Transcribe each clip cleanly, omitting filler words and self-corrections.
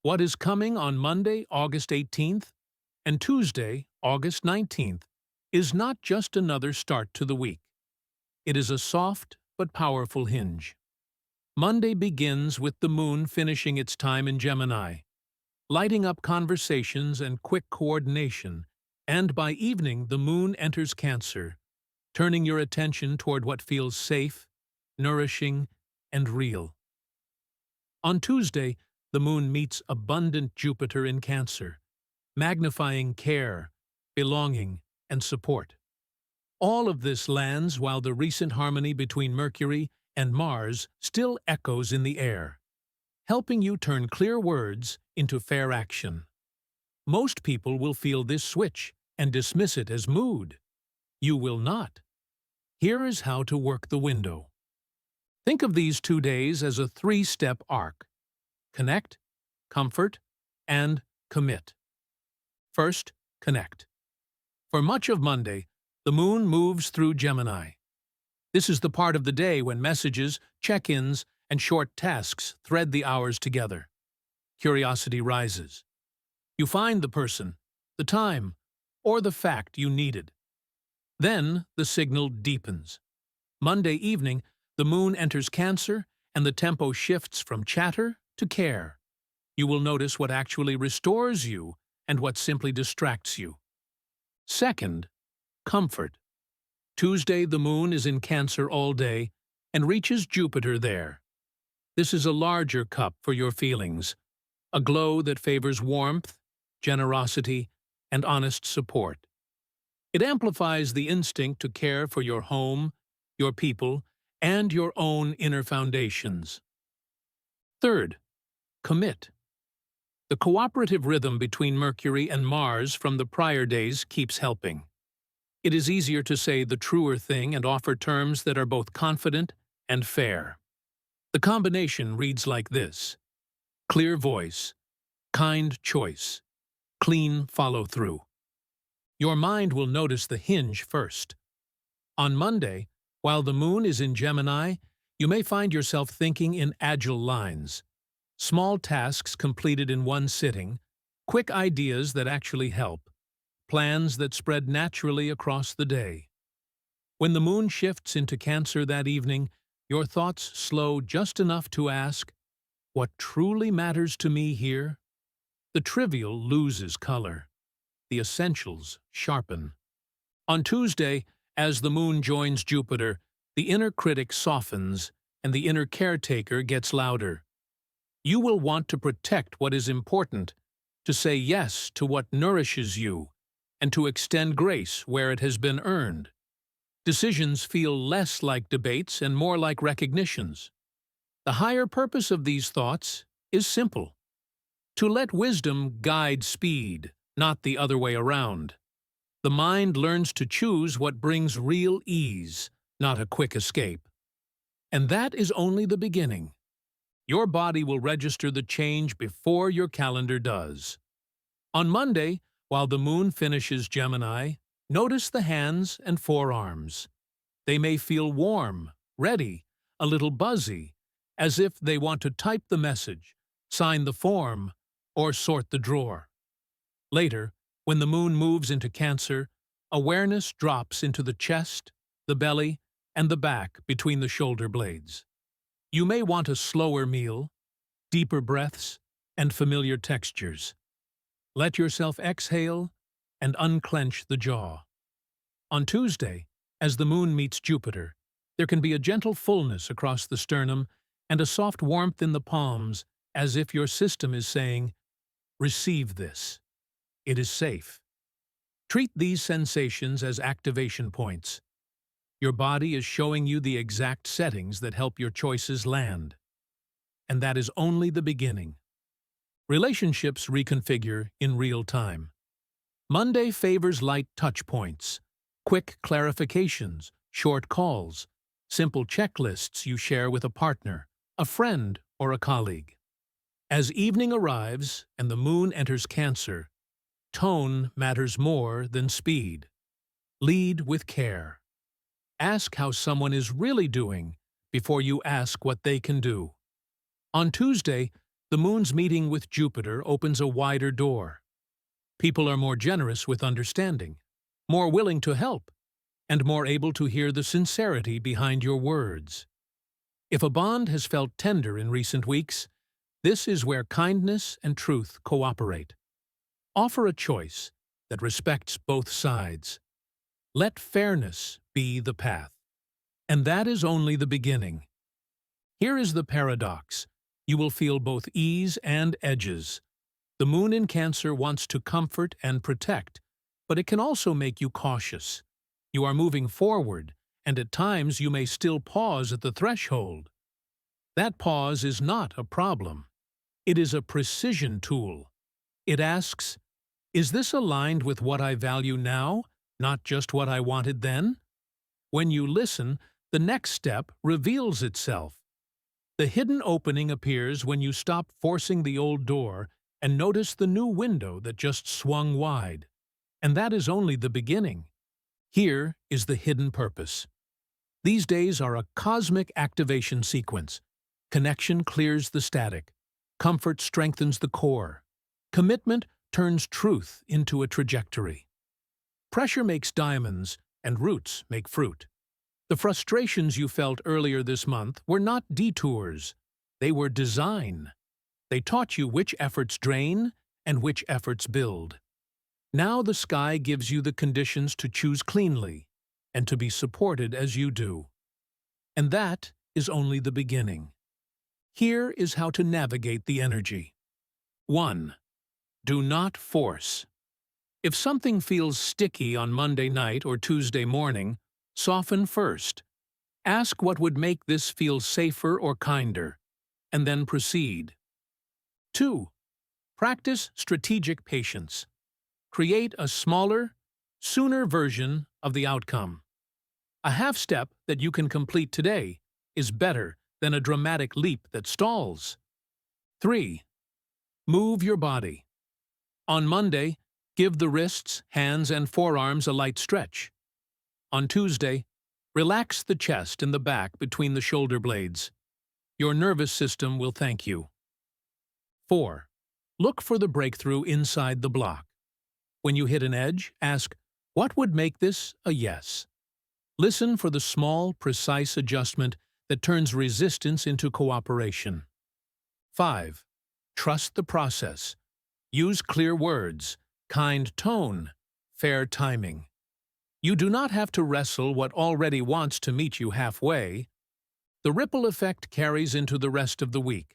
What is coming on Monday, August 18th, and Tuesday, August 19th, is not just another start to the week. It is a soft but powerful hinge. Monday begins with the moon finishing its time in Gemini, lighting up conversations and quick coordination, and by evening the moon enters Cancer, turning your attention toward what feels safe, nourishing, and real. On Tuesday, the moon meets abundant Jupiter in Cancer, magnifying care, belonging, and support. All of this lands while the recent harmony between Mercury and Mars still echoes in the air, helping you turn clear words into fair action. Most people will feel this switch and dismiss it as mood. You will not. Here is how to work the window. Think of these 2 days as a 3-step arc: connect, comfort, and commit. First, connect. For much of Monday, the moon moves through Gemini. This is the part of the day when messages, check-ins, and short tasks thread the hours together. Curiosity rises. You find the person, the time, or the fact you needed. Then the signal deepens. Monday evening, the moon enters Cancer, and the tempo shifts from chatter to care. You will notice what actually restores you and what simply distracts you. Second, comfort. Tuesday, the moon is in Cancer all day and reaches Jupiter there. This is a larger cup for your feelings, a glow that favors warmth, generosity, and honest support. It amplifies the instinct to care for your home, your people, and your own inner foundations. Third, commit. The cooperative rhythm between Mercury and Mars from the prior days keeps helping. It is easier to say the truer thing and offer terms that are both confident and fair. The combination reads like this: clear voice, kind choice, clean follow-through. Your mind will notice the hinge first. On Monday, while the moon is in Gemini, you may find yourself thinking in agile lines. Small tasks completed in one sitting, quick ideas that actually help, plans that spread naturally across the day. When the moon shifts into Cancer that evening, your thoughts slow just enough to ask, what truly matters to me here? The trivial loses color. The essentials sharpen. On Tuesday, as the moon joins Jupiter, the inner critic softens and the inner caretaker gets louder. You will want to protect what is important, to say yes to what nourishes you, and to extend grace where it has been earned. Decisions feel less like debates and more like recognitions. The higher purpose of these thoughts is simple: to let wisdom guide speed, not the other way around. The mind learns to choose what brings real ease, not a quick escape. And that is only the beginning. Your body will register the change before your calendar does. On Monday, while the moon finishes Gemini, notice the hands and forearms. They may feel warm, ready, a little buzzy, as if they want to type the message, sign the form, or sort the drawer. Later, when the moon moves into Cancer, awareness drops into the chest, the belly, and the back between the shoulder blades. You may want a slower meal, deeper breaths, and familiar textures. Let yourself exhale and unclench the jaw. On Tuesday, as the moon meets Jupiter, there can be a gentle fullness across the sternum and a soft warmth in the palms, as if your system is saying, "Receive this. It is safe." Treat these sensations as activation points. Your body is showing you the exact settings that help your choices land. And that is only the beginning. Relationships reconfigure in real time. Monday favors light touch points, quick clarifications, short calls, simple checklists you share with a partner, a friend, or a colleague. As evening arrives and the moon enters Cancer, tone matters more than speed. Lead with care. Ask how someone is really doing before you ask what they can do. On Tuesday, The moon's meeting with Jupiter opens a wider door. People are more generous with understanding, more willing to help, and more able to hear the sincerity behind your words. If a bond has felt tender in recent weeks, this is where kindness and truth cooperate. Offer a choice that respects both sides. Let fairness be the path. And that is only the beginning. Here is the paradox. You will feel both ease and edges. The moon in Cancer wants to comfort and protect, but it can also make you cautious. You are moving forward, and at times you may still pause at the threshold. That pause is not a problem. It is a precision tool. It asks, is this aligned with what I value now, not just what I wanted then? When you listen, the next step reveals itself. The hidden opening appears when you stop forcing the old door and notice the new window that just swung wide. And that is only the beginning. Here is the hidden purpose. These days are a cosmic activation sequence. Connection clears the static. Comfort strengthens the core. Commitment turns truth into a trajectory. Pressure makes diamonds, and roots make fruit. The frustrations you felt earlier this month were not detours. They were design. They taught you which efforts drain and which efforts build. Now the sky gives you the conditions to choose cleanly and to be supported as you do. And that is only the beginning. Here is how to navigate the energy. 1. Do not force. If something feels sticky on Monday night or Tuesday morning, soften first. Ask what would make this feel safer or kinder, and then proceed. 2. Practice strategic patience. Create a smaller, sooner version of the outcome. A half step that you can complete today is better than a dramatic leap that stalls. 3. Move your body. On Monday, give the wrists, hands, and forearms a light stretch. On Tuesday, relax the chest and the back between the shoulder blades. Your nervous system will thank you. 4. Look for the breakthrough inside the block. When you hit an edge, ask, what would make this a yes? Listen for the small, precise adjustment that turns resistance into cooperation. 5. Trust the process. Use clear words, kind tone, fair timing. You do not have to wrestle what already wants to meet you halfway. The ripple effect carries into the rest of the week.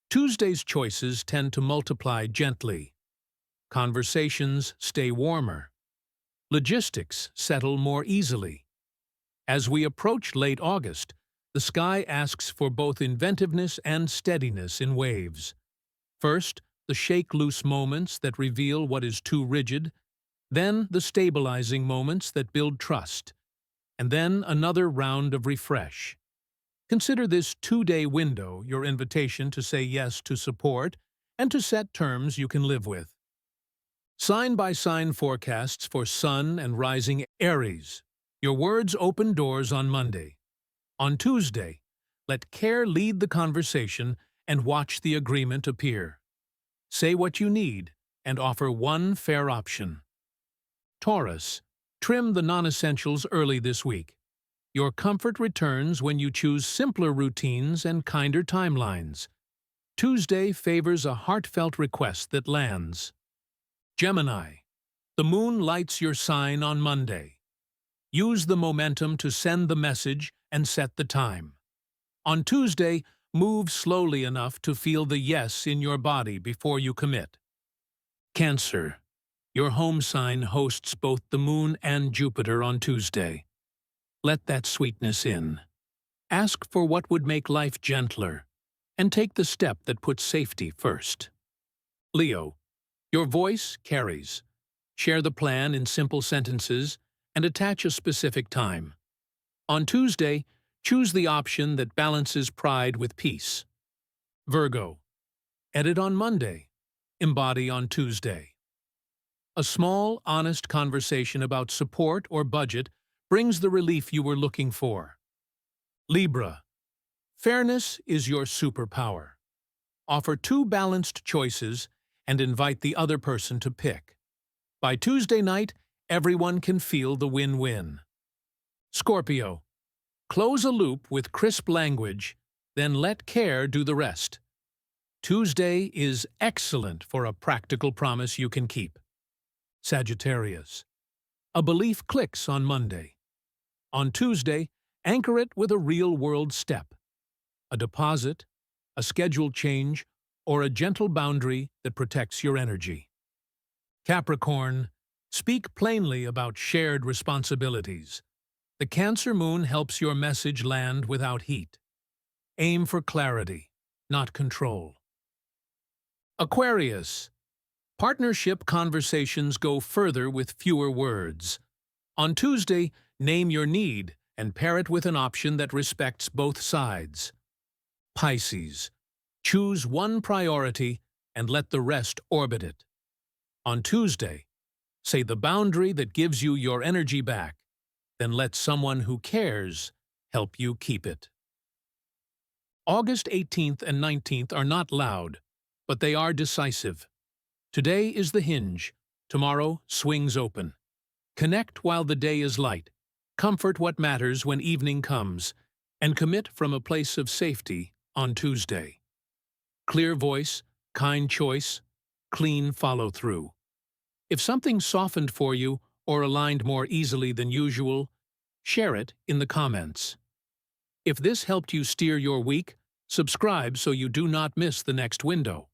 Tuesday's choices tend to multiply gently. Conversations stay warmer. Logistics settle more easily. As we approach late August, the sky asks for both inventiveness and steadiness in waves. First, the shake-loose moments that reveal what is too rigid, then the stabilizing moments that build trust, and then another round of refresh. Consider this 2-day window your invitation to say yes to support and to set terms you can live with. Sign-by-sign forecasts for Sun and Rising Aries. Your words open doors on Monday. On Tuesday, let care lead the conversation and watch the agreement appear. Say what you need and offer one fair option. Taurus, trim the non-essentials early this week. Your comfort returns when you choose simpler routines and kinder timelines. Tuesday favors a heartfelt request that lands. Gemini, the moon lights your sign on Monday. Use the momentum to send the message and set the time. On Tuesday, move slowly enough to feel the yes in your body before you commit. Cancer, your home sign hosts both the moon and Jupiter on Tuesday. Let that sweetness in. Ask for what would make life gentler, and take the step that puts safety first. Leo, your voice carries. Share the plan in simple sentences and attach a specific time. On Tuesday, choose the option that balances pride with peace. Virgo, edit on Monday, embody on Tuesday. A small, honest conversation about support or budget brings the relief you were looking for. Libra, fairness is your superpower. offer two balanced choices and invite the other person to pick. By Tuesday night, everyone can feel the win-win. Scorpio. Close a loop with crisp language, then let care do the rest. Tuesday is excellent for a practical promise you can keep. Sagittarius. A belief clicks on Monday. On Tuesday, anchor it with a real-world step. A deposit, a schedule change, or a gentle boundary that protects your energy. Capricorn. Speak plainly about shared responsibilities. The Cancer moon helps your message land without heat. Aim for clarity, not control. Aquarius. Partnership conversations go further with fewer words. On Tuesday, name your need and pair it with an option that respects both sides. Pisces. Choose one priority and let the rest orbit it. On Tuesday, say the boundary that gives you your energy back, then let someone who cares help you keep it. August 18th and 19th are not loud, but they are decisive. Today is the hinge, tomorrow swings open. Connect while the day is light, comfort what matters when evening comes, and commit from a place of safety on Tuesday. Clear voice, kind choice, clean follow-through. If something softened for you or aligned more easily than usual, share it in the comments. If this helped you steer your week, subscribe so you do not miss the next window.